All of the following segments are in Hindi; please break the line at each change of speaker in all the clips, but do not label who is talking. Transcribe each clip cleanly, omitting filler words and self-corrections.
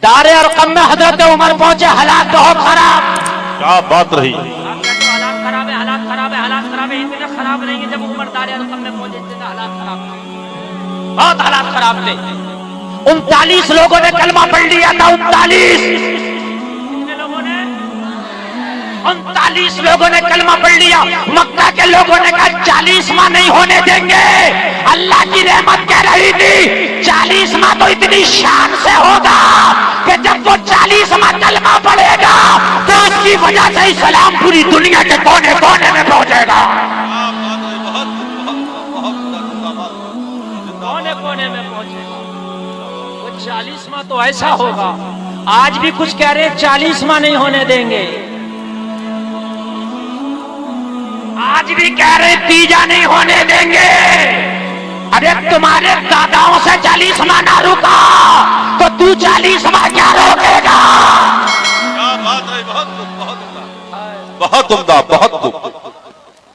दारे और कम में हजरत उमर पहुंचे, हालात बहुत खराब।
क्या बात रही।
हालात खराब है, हालात खराब है, हालात खराब है। इतने खराब नहीं है जब उमर दारे और कम में पहुंचे, इतने हालात खराब थे, बहुत हालात खराब थे। 39 लोगों ने कलमा पढ़ लिया था। 39 लोगों ने 39 लोगों ने कलमा पढ़ लिया। मक्का के लोगों ने कहा 40वां नहीं होने देंगे। अल्लाह की रहमत कह रही थी 40वां तो इतनी शान से होगा कि जब वो 40वां कलमा पढ़ेगा तो उसकी वजह से इस्लाम पूरी दुनिया के कोने कोने में पहुंचेगा। कोने कोने में पहुंचेगा। वो 40वां तो ऐसा होगा। आज भी कुछ कह रहे 40वां नहीं होने देंगे। आज भी कह रहे 30 नहीं होने देंगे। अरे तुम्हारे दादाओं से 40वां ना रुका तो तू 40वां क्या रोकेगा?
क्या बात है। बहुत उम्दा, बहुत उम्दा।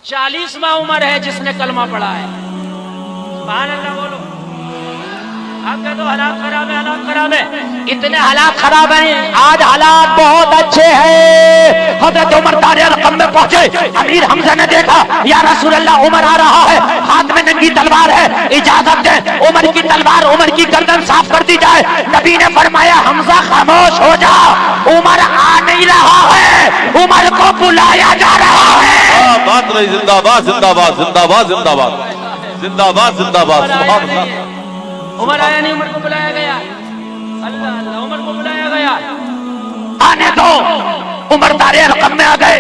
40वां उम्र है जिसने कलमा पढ़ा है। सुभान अल्लाह बोलो। आप कह दो हालात खराब है, हालात खराब है। इतने हालात खराब हैं, आज हालात बहुत अच्छे हैं। हजरत उमर दारे रकम में पहुंचे। अमीर हमजा ने देखा या रसूल अल्लाह उमर आ रहा है, हाथ में नंगी तलवार है, इजाजत दे उमर की तलवार, उमर की गर्दन साफ कर दी जाए। नबी ने फरमाया हमजा खामोश हो जा, उमर आ नहीं रहा है, उमर को बुलाया जा रहा है।
बात रही। जिंदाबाद जिंदाबाद जिंदाबाद जिंदाबाद जिंदाबाद जिंदाबाद। सुभान अल्लाह।
उमर आया नहीं, उमर को बुलाया गया। अल्लाह अल्लाह, उमर को बुलाया गया। आने दो। उमर दारे रकम में आ गए।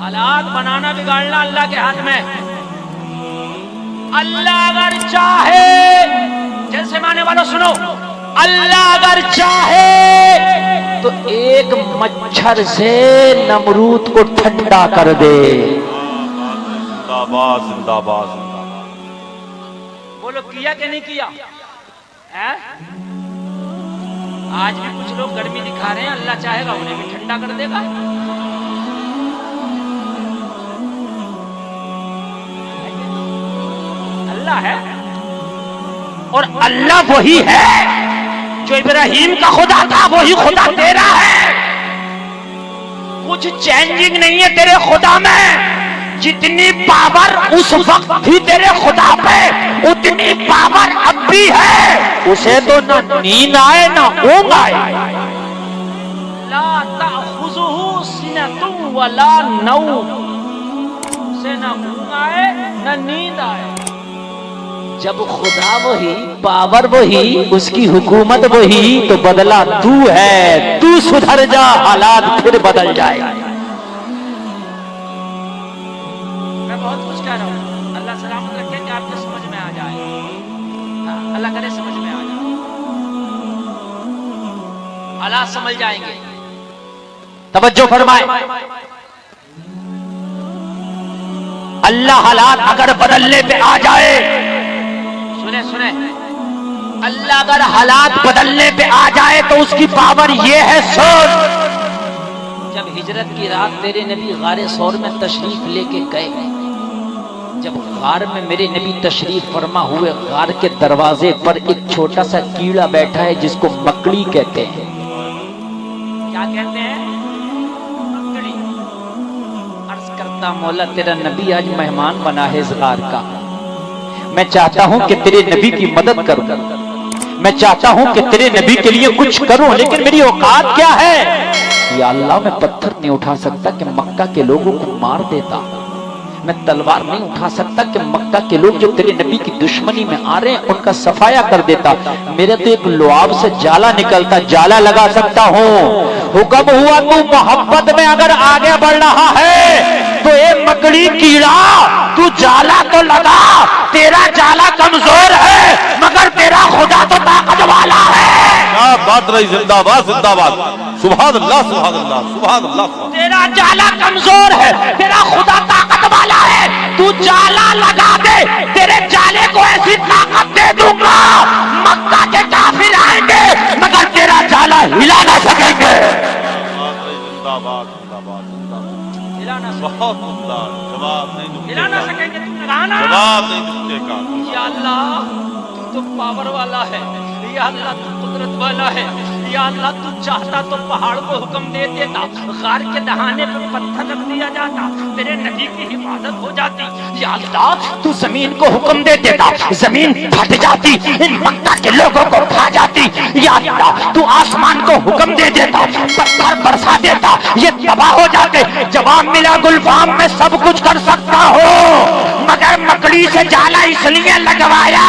हालात बनाना बिगाड़ना अल्लाह के हाथ में। अल्लाह अगर चाहे, जैसे माने वालों सुनो, अल्लाह अगर चाहे तो एक मच्छर से नमरूद को ठंडा कर दे।
जिंदाबाद जिंदाबाद।
बोलो किया कि नहीं किया है? आज भी कुछ लोग गर्मी दिखा रहे हैं, अल्लाह चाहेगा उन्हें भी ठंडा कर देगा। अल्लाह है और अल्लाह वही है जो इब्राहिम का खुदा था, वही खुदा तेरा है। कुछ चेंजिंग नहीं है तेरे खुदा में। जितनी पावर उस वक्त थी तेरे खुदा पे, उतनी पावर अब भी है। उसे तो ना नींद आए ना ऊंघ आए। ला ताखुजुहु सिनतुन वला नौम। उसे ना ऊंघ आए ना नींद आए। जब खुदा वही, पावर वही, उसकी हुकूमत वही, तो बदला तू है। तू सुधर जा, हालात फिर बदल जाएगा। बहुत कुछ कह रहा हूँ, अल्लाह सलामत रखे कि आपके समझ में आ जाए। हाँ, अल्लाह करे समझ में आ जाए, हालात समझ जाएंगे। तवज्जो फरमाए। अल्लाह हालात अगर बदलने पे आ जाए, सुने सुने, अल्लाह अगर हालात बदलने पे आ जाए तो उसकी पावर ये है। सुन, जब हिजरत की रात तेरे नबी गारे सौर में तशरीफ लेके गए, जब गार में मेरे नबी तशरीफ फरमा हुए, गार के दरवाजे पर एक छोटा सा कीड़ा बैठा है जिसको मकड़ी कहते हैं। क्या कहते हैं? मकड़ी। अर्ज करता मौला तेरा नबी आज मेहमान बना है इस गार का। मैं चाहता हूं कि तेरे नबी की मदद करूं, मैं चाहता हूं कि तेरे नबी के लिए कुछ करूं, लेकिन मेरी औकात क्या है? या अल्लाह, मैं पत्थर नहीं उठा सकता कि मक्का के लोगों को मार देता। मैं तलवार नहीं उठा सकता कि मक्का के लोग जो तेरे नबी की दुश्मनी में आ रहे हैं उनका सफाया कर देता। मेरे तो एक लुआब से जाला निकलता, जाला लगा सकता हूँ। हुक्म हुआ तू मोहब्बत में अगर आगे बढ़ रहा है तो एक मकड़ी कीड़ा तू जाला तो लगा। तेरा जाला कमजोर है मगर तेरा खुदा तो ताकत वाला है।
क्या बात रही। जिंदाबाद जिंदाबाद। सुभान अल्लाह सुभान अल्लाह सुभान अल्लाह।
तेरा जाला कमजोर है, तेरा खुदा ताकत वाला है। तू जाला लगा दे, तेरे जाले को ऐसी ताकत दे दूंगा, मक्का के काफिर आएंगे मगर तेरा जाला हिला ना सकेंगे।
जिंदाबाद जिंदाबाद जिंदाबाद।
हिला ना
बहुत उम्दा। जवाब नहीं दूंगा,
हिला ना सकेंगे। तुमने कहा ना
जवाब नहीं दूंगा का।
या अल्लाह, तू तो पावर वाला है। या अल्लाह तू कुदरत वाला है, या अल्लाह तू चाहता तो पहाड़ को हुक्म दे देता, गार के दहाने पर पत्थर रख दिया जाता, तेरे नबी की हिफाजत हो जाती। या अल्लाह तू जमीन को हुक्म दे देता, जमीन फट जाती, इन मक्का के लोगों को खा जाती। या अल्लाह तू आसमान को हुक्म दे देता, पत्थर बरसा देता, ये तबाह हो जाते। जवाब मिला गुलफाम में सब कुछ कर सकता हो, मगर मकड़ी से जाला इसलिए लगवाया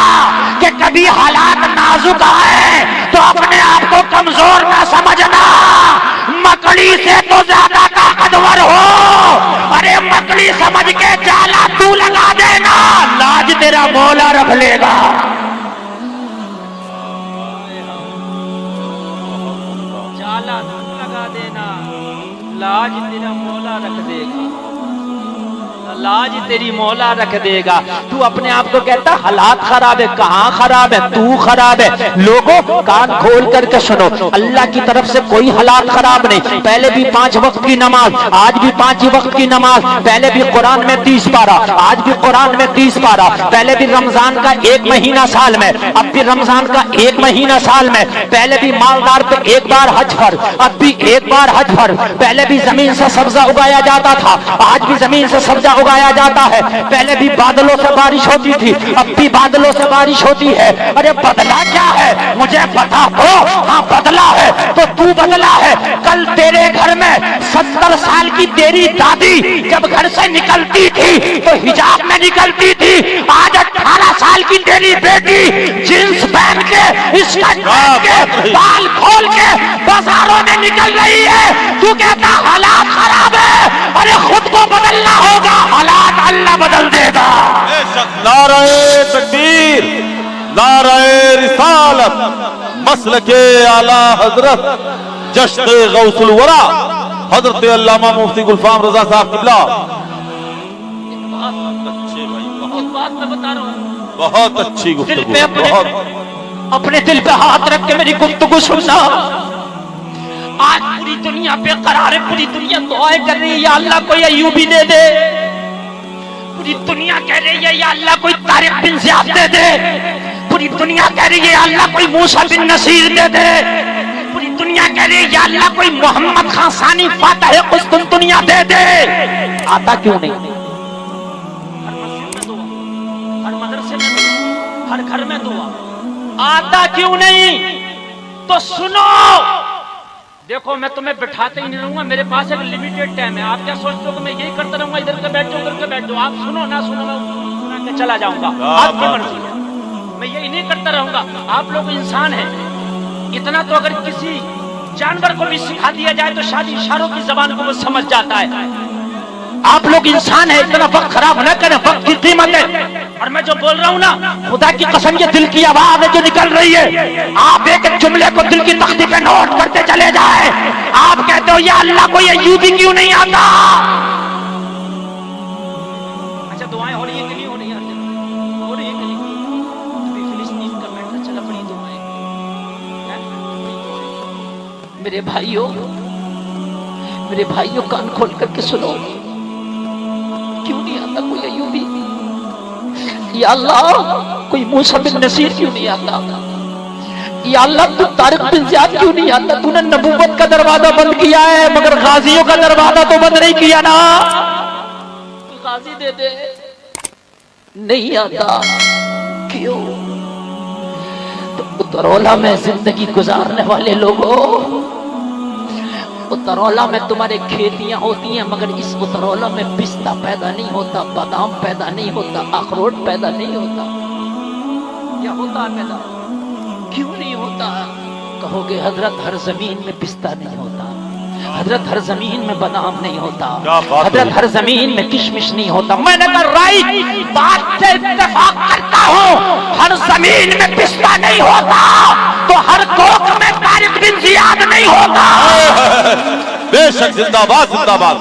कि कभी हालात नाजुक आए तो अपने आप को कमजोर ना समझना। मकड़ी से तो ज्यादा ताकतवर हो, अरे मकड़ी समझ के जाला तू लगा देना, लाज तेरा मौला रख लेगा। जाला तू लगा देना, लाज तेरा मौला रख देगा, लाज तेरी मौला रख देगा। तू अपने आप को कहता हालात खराब है, कहाँ खराब है, तू खराब है। लोगों कान खोल करके सुनो, अल्लाह की तरफ से कोई हालात खराब नहीं। पहले भी 5 वक्त की नमाज, आज भी 5 वक्त की नमाज, पहले भी कुरान में 30 पारा, आज भी कुरान में 30 पारा, पहले भी रमजान का 1 महीना साल में, अब भी रमजान का 1 महीना साल में, पहले भी मालदार पे 1 बार हज फर्ज, अब भी 1 बार हज फर्ज, पहले भी जमीन से सब्जा उगाया जाता था, आज भी जमीन से सब्जा उगाया जाता है, पहले भी बादलों से बारिश होती थी, अब भी बादलों से बारिश होती है। अरे बदला क्या है मुझे बता दो। हाँ बदला है तो तू बदला है। कल तेरे घर में 70 साल की तेरी दादी जब घर से निकलती थी तो हिजाब में निकलती थी, आज 18 साल की तेरी बेटी जींस पहन के, स्कर्ट पहन के, बाल खोल के बाजारों में निकल रही है। तू कहता हालात खराब है, अरे खुद को बदलना होगा, हालात अल्लाह बदल देगा।
नाराए तकबीर, नाराए रिसालत, मसलके आला हजरत जश्न गौसुल वरा हजरत अल्लामा मुफ्ती गुलफाम रजा साहब किबला। अच्छे भाई,
एक बात मैं बता रहा हूँ,
बहुत अच्छी गुफ्तगू,
अपने दिल पे हाथ रख के मेरी गुफ्तगू सुनना। आज पूरी दुनिया बेकरार है, पूरी दुनिया दुआएं कर रही है, या अल्लाह कोई अय्यूबी दे दे। पूरी दुनिया कह रही है या अल्लाह कोई तारिक बिन ज़ियाद दे दे। पूरी दुनिया कह रही है या अल्लाह कोई मूसा बिन नसीर दे दे। पूरी दुनिया कह रही है या अल्लाह कोई मोहम्मद खान सानी फातह कुस्तुनतुनिया दे दे। आता क्यों नहीं? हर मस्जिद में दुआ, हर मदरसे में दुआ, हर घर में दुआ, आता क्यों नहीं? तो सुनो, देखो मैं तुम्हें बिठाते ही नहीं रहूंगा, मेरे पास एक लिमिटेड टाइम है। आप क्या सोचते हो कि मैं यही करता रहूंगा, इधर के बैठ जाओ उधर के बैठ जाओ? आप सुनो ना सुनो, मैं सुना के चला जाऊंगा, आपकी मर्जी है। मैं यही नहीं करता रहूंगा। आप लोग इंसान हैं, इतना तो अगर किसी जानवर को भी सिखा दिया जाए तो शायद इशारों की जबान को वो समझ जाता है। आप लोग इंसान है, इतना वक्त खराब न करें, वक्त की कीमत है। और मैं जो बोल रहा हूँ ना, खुदा की कसम, ये दिल की आवाज है जो निकल रही है। आप एक एक जुमले को दिल की तख्ती पे नोट करते चले जाए। आप कहते हो या अल्लाह को ये अय्यूबी क्यों नहीं आता? अच्छा दुआएं हो रही है कि नहीं हो रही है? हो रही है कि नहीं? अभी फिलिस्तीन का मैटर चला, बड़ी दुआएं। मेरे भाइयों कान खोल करके सुनो, क्यों नहीं आता कोई अय्यूबी? या अल्लाह कोई मूसा बिन नसीर क्यों नहीं आता? या अल्लाह तू तारिक बिन ज़ियाद क्यों नहीं आता? तूने नबूवत का दरवाजा बंद किया है, मगर गाजियों का दरवाजा तो बंद नहीं किया ना। तू गाजी दे दे। नहीं आता क्यों? तो उतरौला में जिंदगी गुजारने वाले लोगों, उतरौला में तुम्हारे खेतियां होती हैं, मगर इस उतरौला में पिस्ता पैदा नहीं होता, बादाम पैदा नहीं होता, अखरोट पैदा नहीं होता। क्या होता है पैदा? क्यों नहीं होता? कहोगे हजरत हर जमीन में पिस्ता नहीं होता, हजरत हर जमीन में बादाम नहीं होता, हजरत हर जमीन में किशमिश नहीं होता। मैंने कहा राइट, बात से इत्तेफाक करता हूँ। हर जमीन में पिस्ता नहीं होता तो हर कोक में तारिक बिन ज़ियाद नहीं होता।
बेशक, जिंदाबाद जिंदाबाद,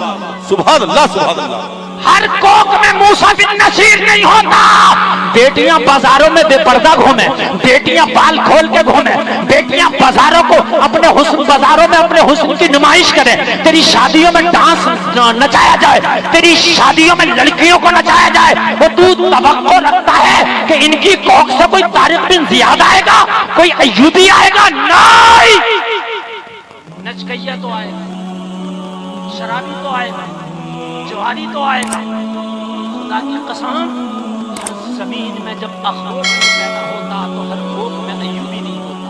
सुभान अल्लाह सुभान अल्लाह।
हर कोक में मूसा बिन नसीर नहीं होता। बेटियां बाजारों में बेपर्दा घूमे, बेटियां बाल खोल के घूमे, बेटियां बाजारों को, अपने हुस्न बाजारों में अपने हुस्न की नुमाइश करें। तेरी शादियों में डांस नचाया जाए, तेरी शादियों में लड़कियों को नचाया जाए। वो तू तवक्को रखता है कि इनकी कोख से कोई तारिक बिन जियाद आएगा, कोई अय्यूबी आएगा? नहीं, नचकैया तो आएगा, शराबी तो आएगा, जवानी तो आएगा। खुदा की कसम, हर जमीन में जब अखरोट पैदा होता तो हर कोख में अय्यूबी नहीं होता।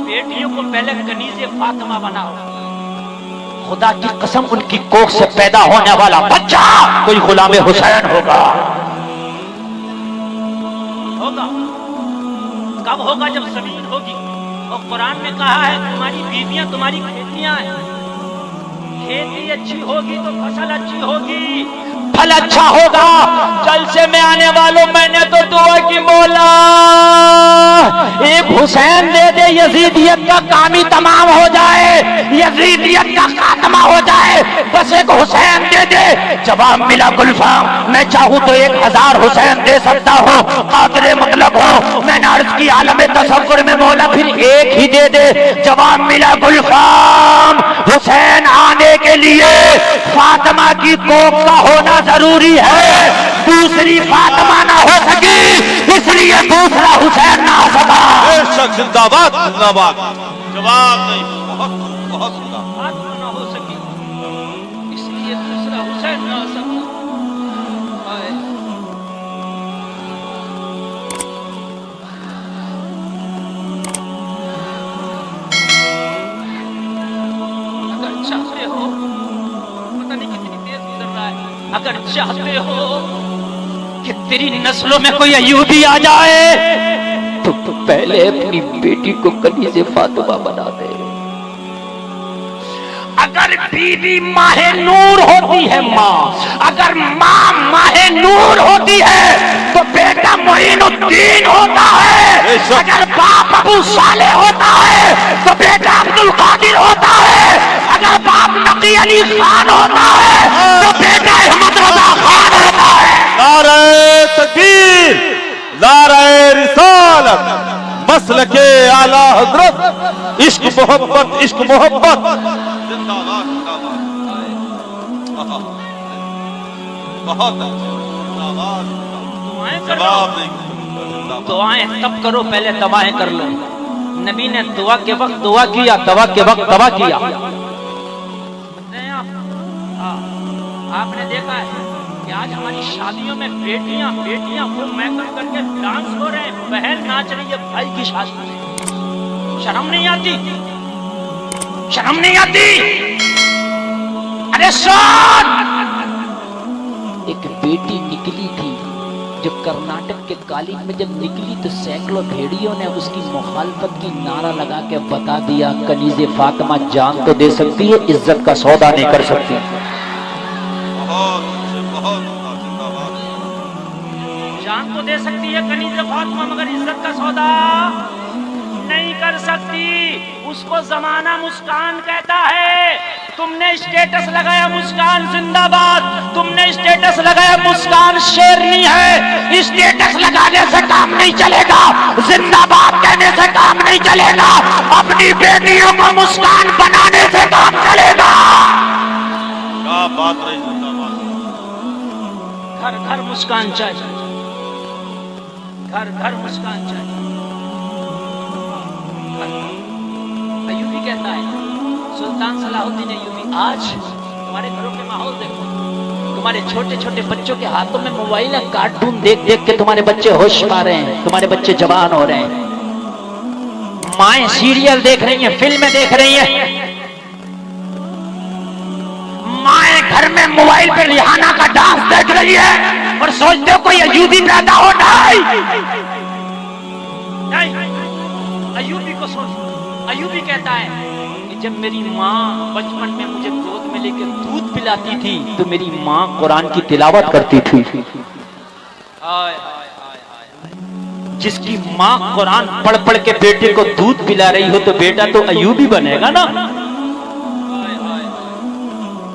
बेटियों को पहले कनीज़े फातिमा बनाओ। खुदा की कसम, उनकी कोख से पैदा होने वाला बच्चा कोई गुलाम हुसैन होगा। कब होगा? जब जमीन होगी। और कुरान में कहा है तुम्हारी बीवियां तुम्हारी खेतियां हैं। खेती अच्छी होगी तो फसल अच्छी होगी, फल अच्छा होगा। जलसे में आने वालों, मैंने तो दुआ की, मौला एक हुसैन दे दे, यजीदियत का काम ही तमाम हो जाए, यजीदियत का खात्मा हो जाए, बस एक हुसैन दे दे। जवाब मिला गुलफाम, मैं चाहूं तो 1000 हुसैन दे सकता हूं, कादरे मतलब हो। मैंने अर्ज की आलम तसव्वुर में, मौला फिर एक ही दे दे। जवाब मिला गुलफाम, हुसैन आने के लिए फातिमा की कोख का होना जरूरी है। दूसरी फातिमा ना हो सकी, इसलिए दूसरा हुसैन ना हो सका।
बेशक, जिंदाबाद जिंदाबाद। जवाब नहीं, बहुत बहुत
फातिमा ना हो सकी, इसलिए दूसरा हुसैन ना हो सका। अगर चाहते हो, पता नहीं कितनी तेज गुजर रहा है, अगर चाहते हो कि तेरी नस्लों में कोई अय्यूबी आ जाए तो पहले अपनी बेटी को कनीज़े फातिमा बना दे। अगर बीवी माहे नूर होती है माँ, अगर माँ माहे नूर होती है तो बेटा मोइनुद्दीन होता है। अगर बाप अबू साले होता है तो बेटा अब्दुल कादिर होता है। अगर बाप नकी अली खान होता है तो बेटा अहमद रजा खान होता है।
नारे तकबीर, नारे रिसालत, मसलके आला हजरत, इश्क मोहब्बत, इश्क मोहब्बत। जिंदाबाद जिंदाबाद, बहुत जिंदाबाद। जवाब नहीं, दुआएं तब करो, पहले दवाएं कर लो। नबी ने दुआ के वक्त दुआ किया, दवा के वक्त दवा किया। आपने देखा है कि आज हमारी शादियों में बेटियां वो मेकअप करके डांस हो रहे हैं, बहन नाच रही है भाई की शादी में। शर्म नहीं आती? शर्म नहीं आती? अरे सुन, एक बेटी निकली थी जो कर्नाटक के कालीन में जब निकली तो सैकड़ों भेड़ियों ने उसकी मुखालफत की नारा लगा के बता दिया, कनीज़े फातिमा जान तो दे सकती है, इज्जत का सौदा नहीं कर सकती। जान तो दे सकती है कनीज़े फातिमा, मगर इज्जत का सौदा नहीं कर सकती। उसको जमाना मुस्कान कहता है। तुमने स्टेटस लगाया मुस्कान जिंदाबाद, तुमने स्टेटस लगाया मुस्कान शेरनी है। स्टेटस लगाने से काम नहीं चलेगा, जिंदाबाद कहने से काम नहीं चलेगा, अपनी बेटियों को मुस्कान बनाने से काम चलेगा। क्या बात रही, जिंदाबाद। घर घर मुस्कान चाहिए, घर घर मुस्कान चाहिए। अय्यूबी कहता है, सुल्तान सलाहुद्दीन अय्यूबी, आज तुम्हारे घरों के माहौल देखो, तुम्हारे छोटे छोटे बच्चों के हाथों में मोबाइल है, कार्टून देख देख के तुम्हारे बच्चे होश पा रहे हैं, तुम्हारे बच्चे जवान हो रहे हैं। माएं सीरियल देख रही हैं, फिल्में देख रही हैं। माएं घर में मोबाइल पे रिहाना का डांस देख रही है और सोचते हो कोई अय्यूबी पैदा हो। नहीं, अय्यूबी को सोच। अय्यूबी कहता है कि जब मेरी माँ बचपन में मुझे गोद में लेकर दूध पिलाती थी तो मेरी माँ कुरान की तिलावत करती थी। जिसकी माँ कुरान पढ़ पढ़ के बेटे को दूध पिला रही हो तो बेटा तो अय्यूबी बनेगा ना।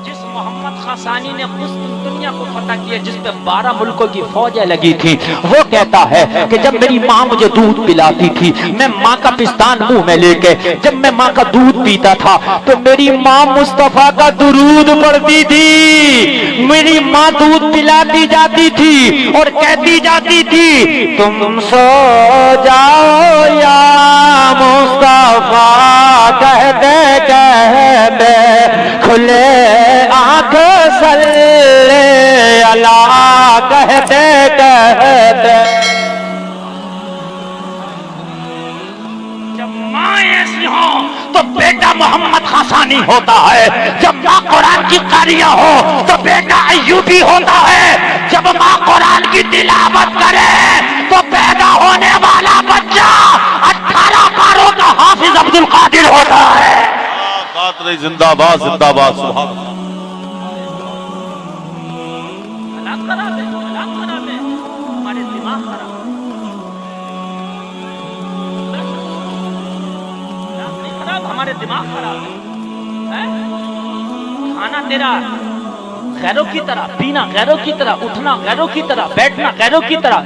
जिस मोहम्मद
खसानी ने उस दुनिया को फतह किया जिस पे 12 मुल्कों की फौजें लगी थी। वो कहता है कि जब मेरी माँ मुझे दूध पिलाती थी, मैं माँ का पिस्तान मुंह में लेके जब मैं माँ का दूध पीता था तो मेरी माँ मुस्तफा का दुरूद पढ़ती थी। मेरी माँ दूध पिलाती जाती थी और कहती जाती थी, तुम सो जाओ या मुस्तफा, कहते कहते खुले आंख सल्ले अला, कहते कहते।
जब माँ ऐसी हो
तो बेटा मोहम्मद खसानी होता है, जब माँ कुरान की कारिया हो तो बेटा अय्यूबी होता है, जब माँ कुरान की तिलावत करे तो पैदा होने वाला बच्चा 18 पारों का हाफिज अब्दुल कादिर होता है।
जिंदाबाद जिंदाबाद, सुभान अल्लाह।
हालात खराब है, हालात खराब है, हमारे दिमाग खराब है। हालात नहीं खराब, हमारे दिमाग खराब है। खाना तेरा गैरों की तरह, पीना गैरों की तरह, उठना गैरों की तरह, बैठना गैरों की तरह,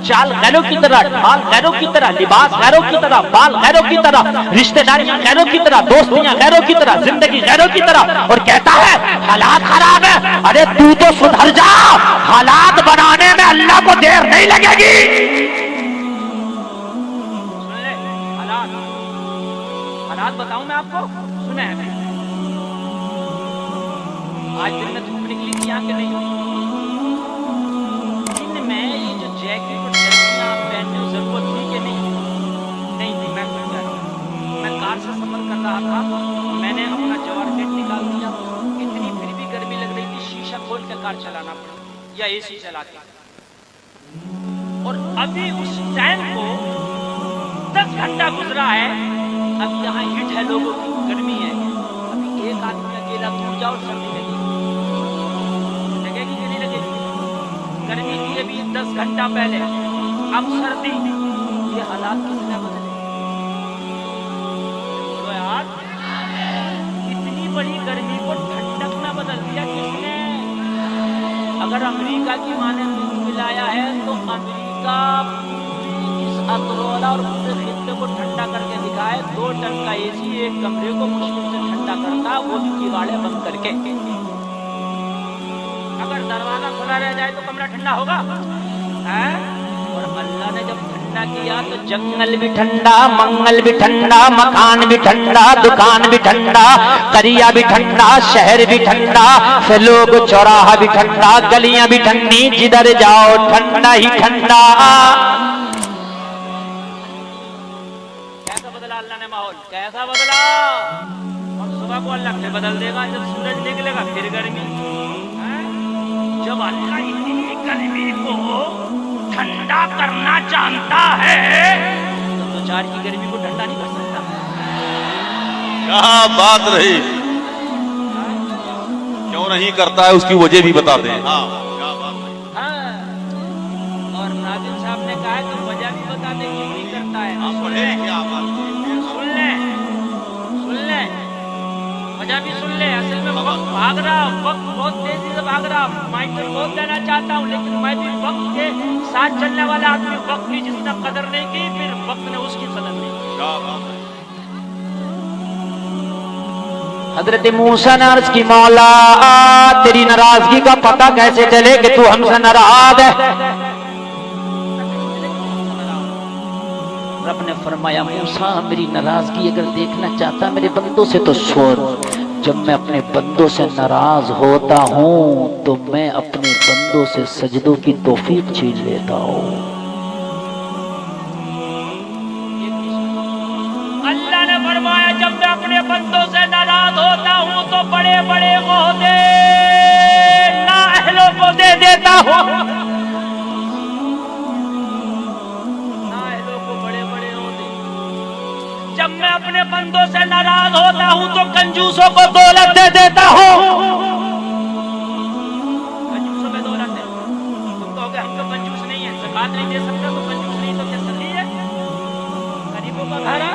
चाल गैरों की तरह, ढाल गैरों की तरह, लिबास गैरों की तरह, बाल गैरों की तरह, रिश्तेदारियां गैरों की तरह, दोस्तियां गैरों की तरह, जिंदगी गैरों की तरह, और कहता है हालात खराब है। अरे तू तो सुधर जा, हालात बनाने में अल्लाह को देर नहीं लगेगी। सुन ले, हालात हालात बताऊं मैं आपको, सुने। आज दिन में धूप निकली थी यहाँ के नहीं, दिन में ये जो जैकेट और जर्कियां आप पहनने की जरूरत थी कि नहीं? नहीं थी। मैं कार से सफर कर रहा था, मैंने अपना जवार गेट निकाल दिया, इतनी फिर भी गर्मी लग रही थी, शीशा खोल के कार चलाना पड़ा या एसी चला के। और अभी उस टाइम को 10 घंटा गुजरा है, अब यहाँ हिट है, लोगों की गर्मी है, अभी एक आदमी अकेला दूर जाओ सर्दी लगेगी कि नहीं लगेगी? गर्मी थी अभी 10 घंटा पहले, अब सर्दी। ये हालात किसने बदले? तो यार इतनी बड़ी गर्मी को ठंडक में बदल दिया किसने? अगर अमेरिका की माने मिलाया है तो अमेरिका इस अतरोला और पूरे खित्ते को ठंडा करके दिखाए। 2 टन का एसी एक कमरे को मुश्किल से ठंडा करता, वो भी किवाड़े बंद करके। अगर दरवाजा खुला रह जाए तो कमरा ठंडा होगा है? और अल्लाह ने जब ठंडा किया तो जंगल भी ठंडा, मंगल भी ठंडा, मकान भी ठंडा, दुकान भी ठंडा, करिया भी ठंडा, शहर भी ठंडा, फिर लोग चौराहा भी ठंडा, गलियां भी ठंडी, जिधर जाओ ठंडा ही ठंडा। कैसा बदला अल्लाह ने माहौल, कैसा बदला? और सुबह को अल्लाह फिर बदल देगा, जब सूरज निकलेगा फिर गर्मी। जब अल्लाह इतनी गर्मी को ठंडा करना जानता है तो 2-4 की गर्मी को ठंडा नहीं कर सकता।
क्या बात रही, क्यों नहीं करता है उसकी वजह भी बता दें। हाँ, क्या बात रही।
हाँ, और नाजिम साहब ने कहा कि वजह भी बता दें क्यों नहीं करता है।
आप पढ़े क्या बात?
सुन ले, वजह भी सुन ले। असल में वक्त भाग रहा, वक्त बहुत तेजी से भाग रहा। मैं तो बहुत देना चाहता हूँ, लेकिन मैं भी वक्त के साथ चलने वाला आदमी, वक्त की जिसने कदर नहीं की फिर वक्त ने उसकी कदर नहीं की।
क्या बात है।
हजरत मूसा ने अर्ज की, मौला तेरी नाराजगी का पता कैसे चले कि तू हमसे नाराज है? रब ने फरमाया, मूसा मेरी नाराजगी अगर देखना चाहता मेरे बंदों से तो सुन, जब मैं अपने बंदों से नाराज होता हूँ तो मैं अपने बंदों से सजदों की तौफीक छीन लेता हूँ।
अल्लाह ने फरमाया, जब मैं अपने बंदों से नाराज होता हूँ तो बड़े बड़े ओहदे नाअहलों को दे देता हूँ। जब मैं अपने बंदों से नाराज होता हूं तो कंजूसों को दौलत दे देता हूं। कंजूसों में दौलत है। तुम कहोगे हम तो कंजूस नहीं है, ज़कात नहीं दे सकते तो कंजूस नहीं, तो क्या सही है? गरीबों का घर है,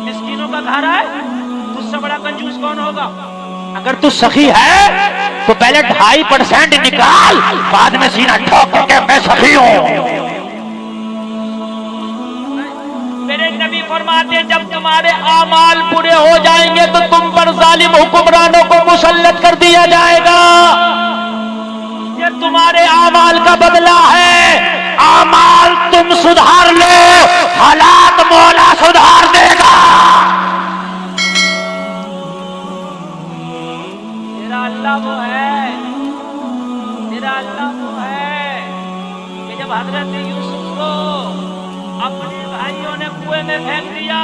मिस्कीनों का घर है, तुझसे बड़ा कंजूस कौन होगा?
अगर तू सखी है तो पहले 2.5% निकाल, बाद में सीना ठोक के मैं सखी हूं।
मेरे नबी फरमाते हैं, जब तुम्हारे आमाल पूरे हो जाएंगे तो तुम पर जालिम हुक्मरानों को मुसल्लत कर दिया जाएगा। ये तुम्हारे आमाल का बदला है। आमाल तुम सुधार लो, हालात मौला सुधार देगा। मेरा अल्लाह वो है, मेरा अल्लाह वो है कि जब हजरत यूसुफ को अपने भाइयों ने कुएं में फेंक दिया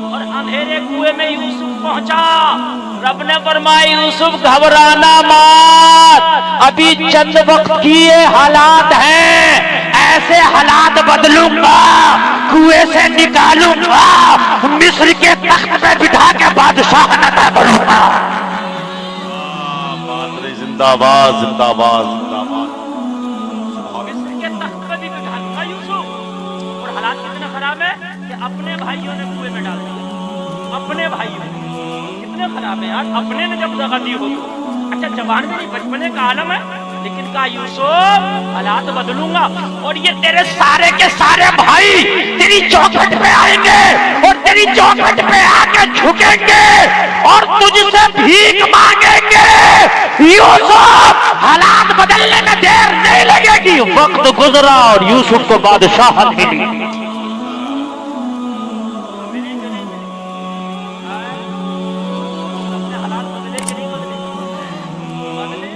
और अंधेरे कुएं में यूसुफ पहुंचा, रब ने फरमाया यूसुफ घबराना मत, अभी चंद वक्त की ये हालात हैं, ऐसे हालात बदलूंगा, कुएं से निकालूंगा, मिस्र के तख्त पे बिठा के बादशाह न बनूंगा।
जिंदाबाद जिंदाबाद जिंदाबाद।
मिस्र के तख्त पे भी बिठा लूंगा यूसुफ। और हालात कितने खराब है कि अपने भाइयों ने कुएं में डाल दिया। अपने भाइयों कितने खराब है यार, अपने ने जब जगह दी हो तो। अच्छा जवान में नहीं, बचपने का आलम है, लेकिन कहा यूसुफ हालात बदलूंगा और ये तेरे सारे के सारे भाई तेरी चौखट पे आएंगे और तेरी चौखट पे आके झुकेंगे और तुझसे भीख मांगेंगे। यूसुफ हालात बदलने में देर नहीं लगेगी।
वक्त गुजरा और यूसुफ को बादशाह मिली।
हालात बदले कि नहीं बदले? बदले।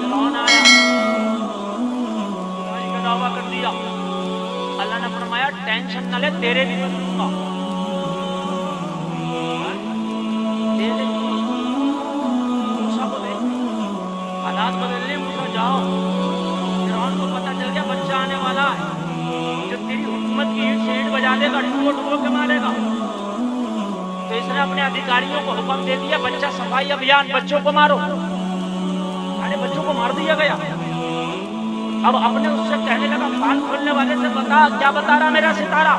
फिरौन आया, खुदाई का दावा कर दिया। अल्लाह ने फरमाया टेंशन न ले, तेरे भी बदलूंगा। तेरे मूसा को देख, हालात बदलने, मूसा जाओ। फिरौन को पता चल गया बच्चा आने वाला है जो तेरी हुकूमत की ईंट से ईंट बजा देगा, डुबो के मारेगा। तो इसने अपने अधिकारियों को हुक्म दे दिया, बच्चा सफाई अभियान, बच्चों को मारो। सारे बच्चों को मार दिया गया। अब अपने उससे कहने लगा, कान खोलने वाले से बता क्या बता रहा मेरा सितारा।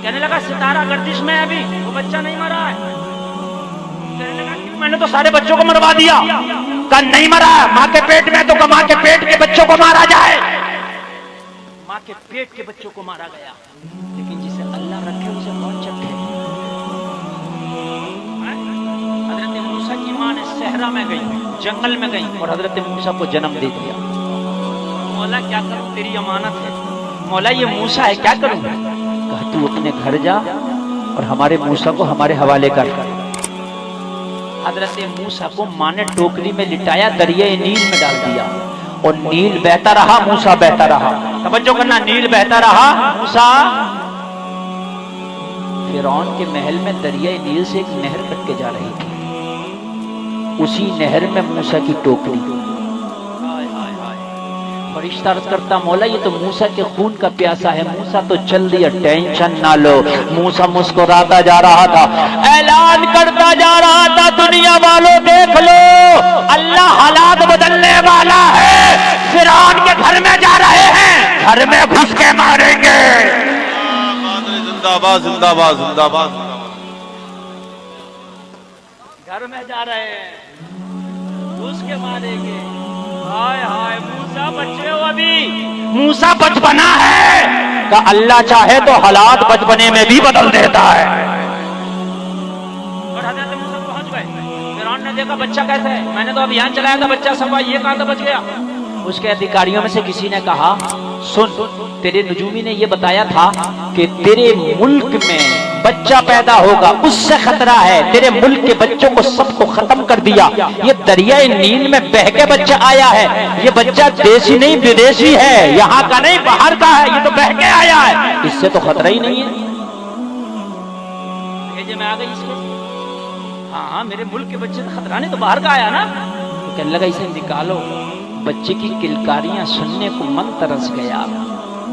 कहने लगा सितारा गर्दिश में है, अभी वो बच्चा नहीं मरा है। कहने लगा क्यों? मैंने तो सारे बच्चों को मरवा दिया।
कल नहीं मरा, माँ के पेट में, तो माँ के पेट के बच्चों को मारा जाए।
माँ के पेट के बच्चों को मारा गया, लेकिन जिसे अल्लाह रखे उसे कौन चखे। हजरत मूसा की माँ ने सहरा में गई, जंगल में गई और हजरत मूसा को जन्म दे दिया। मौला क्या करूं, तेरी अमानत है। मौला ये मूसा है, क्या करूं? कहा तू अपने घर जा और हमारे मूसा को हमारे हवाले कर। हजरत मूसा को माँ ने टोकरी में लिटाया, दरिया नील में डाल दिया और नील बहता रहा, मूसा बहता रहा। तवज्जो करना, नील बहता रहा, मूसा। फिरौन के महल में दरिया नील से एक नहर कट के जा रही थी। उसी नहर में मूसा की टोकरी। फरिश्ता अर्ज करता, मौला ये तो मूसा के खून का प्यासा है। मूसा तो चल दिया, टेंशन ना लो। मूसा मुस्कुराता जा रहा था, ऐलान करता जा रहा था, दुनिया वालों देख लो, अल्लाह हालात बदलने वाला है। फिरौन के घर में जा रहे हैं, घर में घुस के मारेंगे।
जिंदाबाद जिंदाबाद जिंदाबाद।
घर में जा रहे हैं, घुस के मारेंगे। हाय हाय, मूसा बच्चे हो अभी,
मूसा बचपना है का अल्लाह चाहे तो हालात बचपने में भी बदल देता है।
और हजरत मूसा पहुंच गए। फिरौन ने देखा बच्चा कैसे है, मैंने तो अभियान चलाया था, बच्चा सब ये कहां से बच गया। उसके अधिकारियों में से किसी ने कहा, सुन, तेरे नजूमी ने ये बताया था कि तेरे मुल्क में बच्चा पैदा होगा, उससे खतरा है। तेरे मुल्क के बच्चों को सबको खत्म कर दिया। ये दरियाए नील में बह के बच्चा आया है। ये बच्चा देसी नहीं विदेशी है, यहाँ का नहीं बाहर का है। ये तो बह के आया है, इससे तो खतरा ही नहीं है। भेजे में आ गई इसके, हाँ मेरे मुल्क के बच्चे से खतरा नहीं, तो बाहर का आया ना। तो कहने लगा इसे निकालो। बच्चे की किलकारियां सुनने को मन तरस गया,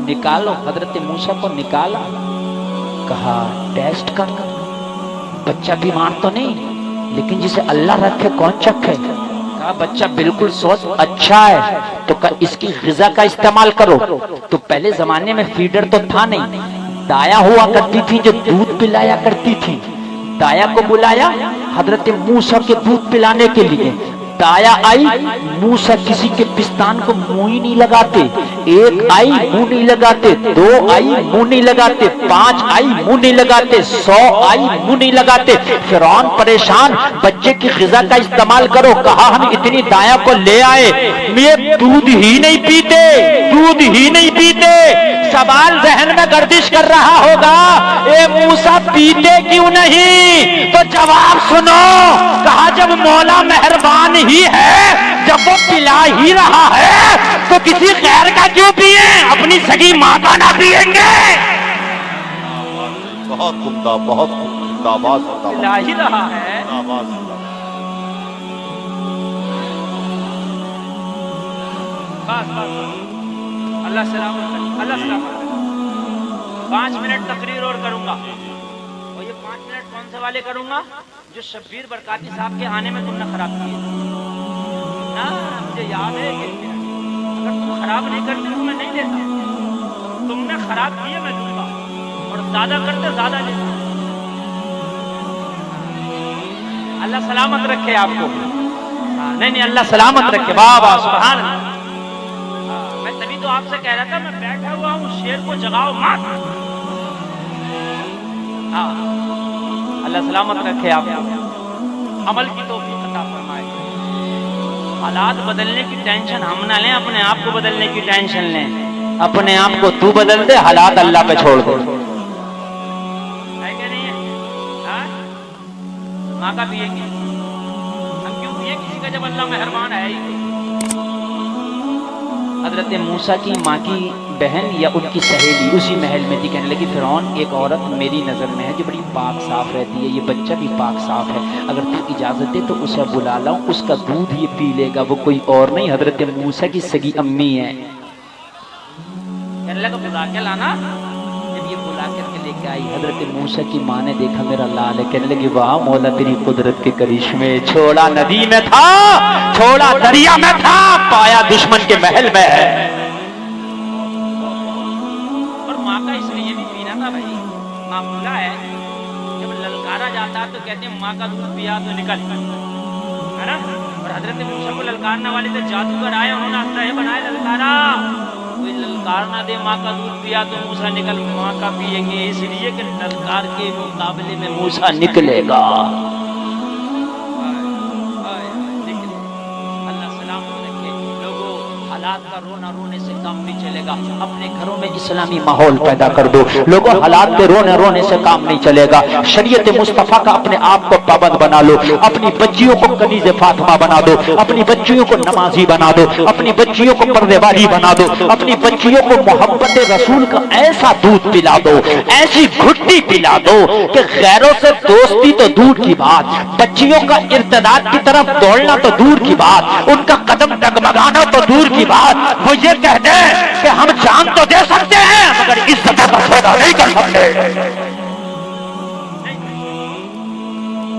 निकालो। हजरत मूसा को निकाला, कहा टेस्ट कर, बच्चा बीमार तो नहीं, लेकिन जिसे अल्लाह रखे कौन चखे। कहा बच्चा बिल्कुल स्वस्थ, अच्छा है। तो इसकी ग़िज़ा का इस्तेमाल करो। तो पहले जमाने में फीडर तो था नहीं, दाया हुआ करती थी जो दूध पिलाया करती थी। दाया को बुलाया,
हजरत मूसा के दूध पिलाने के लिए दाया आई, मूसा किसी के पिस्तान को मुंह ही नहीं लगाते। एक आई मुंह नहीं लगाते, 2 आई मुंह नहीं लगाते, 5 आई मुंह नहीं लगाते, 100 आई मुंह नहीं लगाते। फिरौन परेशान, बच्चे की ग़िज़ा का इस्तेमाल करो। कहा हम इतनी दाया को ले आए, ये दूध ही नहीं पीते, दूध ही नहीं पीते। सवाल जहन में गर्दिश कर रहा होगा, ए मूसा पीते क्यों नहीं? तो जवाब सुनो। कहा जब मौला मेहरबान ही है, जब वो पिला ही रहा है, तो किसी गैर का क्यों पिए? अपनी सगी माँ का ना पिएंगे?
बहुत उम्दा, बहुत जिंदाबाद,
पिला ही रहा है।
जिंदाबाद।
बस बस, अल्लाह सलामत करे, अल्लाह सलामत करे। 5 मिनट तकरीर और करूंगा, और ये 5 मिनट कौन से वाले करूंगा? जो शब्बीर बरकाती साहब के आने में तुमने खराब किए ना। मुझे याद है कि अगर तुम खराब नहीं करते तो मैं नहीं देता, तुमने खराब किए मैं दूंगा, और ज्यादा करते ज्यादा देता। अल्लाह सलामत रखे आपको। नहीं नहीं, अल्लाह सलामत रखे। वाह वाह, सुभान अल्लाह। मैं तभी तो आपसे कह रहा था, मैं बैठा हुआ हूँ, शेर को जगाओ मत। हाँ, अल्लाह सलामत रखे आपको, अमल की तौफीक अता फरमाए। हालात बदलने की टेंशन हम ना लें, अपने आप को बदलने की टेंशन लें। अपने आप को तू बदल दे, हालात अल्लाह पे छोड़ दे। है क्या नहीं है? हाँ? माँ का पिएंगे हम, क्यों पिए किसी का जब अल्लाह मेहरबान है ही।
हजरत मूसा की माँ की बहन या उनकी सहेली उसी महल में थी। कहने लगी फिरौन, एक औरत मेरी नज़र में है जो बड़ी पाक साफ रहती है, ये बच्चा भी पाक साफ है, अगर तू इजाज़त दे तो उसे बुला लाऊं, उसका दूध ये पी लेगा, वो कोई और नहीं हजरत मूसा की सगी अम्मी है।
कहने लगा बुला के लाना।
जब ये बुला करके लेके आई, हजरत मूसा की माँ ने देखा मेरा लाल है, कहने लगी वाह मौला तेरी कुदरत के करिश्मे। छोड़ा नदी में था, छोड़ा दरिया में था, पाया दुश्मन के महल में है।
और माँ का इसलिए भी पीना था भाई, मामूला है, जब ललकारा जाता तो कहते हैं माँ का दूध पिया तो निकल, है ना। और हजरत मूसा को ललकारने वाले तो जादूगर आए, उन्होंने अल्लाह बनाए ललकारा, कोई ललकार ना दे माँ का दूध पिया तो मूसा निकल, माँ का पिएंगे, इसलिए कि ललकार के मुकाबले में मूसा
निकलेगा।
अल्लाह सलामत रखे। लोगों, हालात का रोना रोने से काम नहीं चलेगा।
अपने घरों में इस्लामी माहौल पैदा कर दो। लोगों, हालात के रोने रोने से काम नहीं चलेगा। शरीयत मुस्तफा का अपने आप को पाबंद बना लो, अपनी बच्चियों को कनीज़े फातिमा बना दो, अपनी बच्चियों को नमाजी बना दो, अपनी बच्चियों को पर्दे वाली बना दो, अपनी बच्चियों को मोहब्बत रसूल का ऐसा दूध पिला दो, ऐसी घुट्टी पिला दो कि गैरों से दोस्ती तो दूर की बात, बच्चियों का इर्तदाद की तरफ दौड़ना तो दूर की बात, उनका कदम डगमगाना तो दूर की बात, वो ये कह दे कि हम जान तो दे सकते हैं मगर इज्जत का सौदा नहीं कर सकते।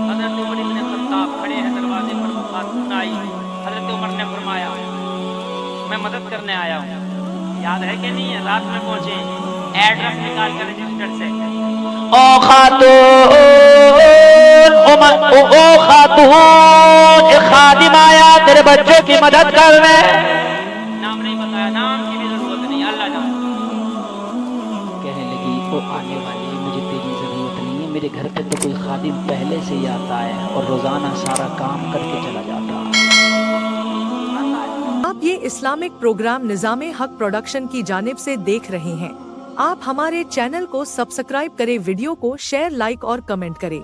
हजरत उमर इब्न खत्ताब खड़े हैं दरवाजे पर, वो खातून आई। हजरत उमर ने फरमाया मैं मदद करने आया हूँ। याद है कि नहीं है? रात में पहुंचे, एड्रेस निकाल कर रजिस्टर से,
ओ खातून, ओ खातून, एक खादिम आया तेरे बच्चे की मदद करने।
नाम नहीं बताया, नाम की भी जरूरत नहीं, अल्लाह जाने।
कहने लगी वो आने वाली, मुझे तेरी जरूरत नहीं है, मेरे घर पे तो कोई खादिम पहले से ही आता है और रोजाना सारा काम करके चला जाता है।
आप ये इस्लामिक प्रोग्राम निज़ामे हक प्रोडक्शन की जानिब से देख रहे हैं। आप हमारे चैनल को सब्सक्राइब करें, वीडियो को शेयर, लाइक और कमेंट करें।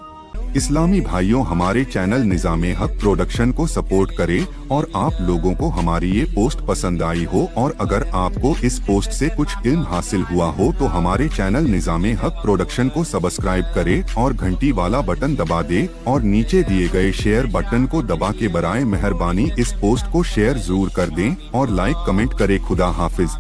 इस्लामी भाइयों, हमारे चैनल निज़ामे हक प्रोडक्शन को सपोर्ट करें और आप लोगों को हमारी ये पोस्ट पसंद आई हो और अगर आपको इस पोस्ट से कुछ इल्म हासिल हुआ हो तो हमारे चैनल निज़ामे हक प्रोडक्शन को सब्सक्राइब करें और घंटी वाला बटन दबा दे और नीचे दिए गए शेयर बटन को दबा के बराए मेहरबानी इस पोस्ट को शेयर जरूर कर दें और लाइक कमेंट करें। खुदा हाफिज।